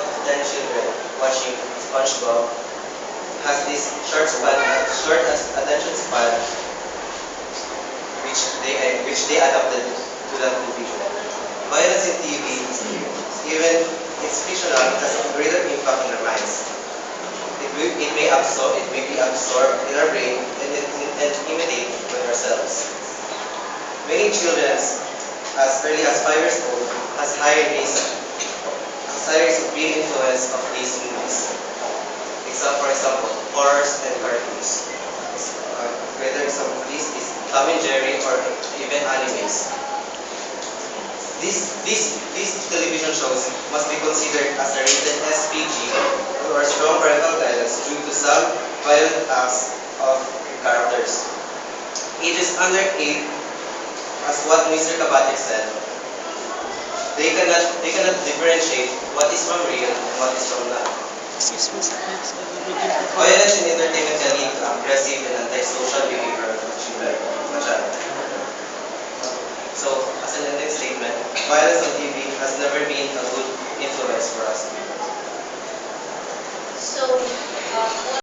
out of 10 children watching SpongeBob has this short attention span, which they adapted to that movie. Violence in TV, even it's fictional, it has a greater impact in our minds. It may be absorbed in our brain and imitate with ourselves. Many children, as early as 5 years old, has higher risk of being influenced of these movies. For example, horrors and cartoons. Greater example of this is Tom and Jerry or even animes. These television shows must be considered as a rated SPG or strong parental guidance due to some violent acts of characters. Ages under 8, as what Mr. Kabatik said, they cannot differentiate what is from real and what is from not. Violence in entertainment can lead to aggressive and antisocial behavior of children. So, as an ending statement, violence on TV has never been a good influence for us. So,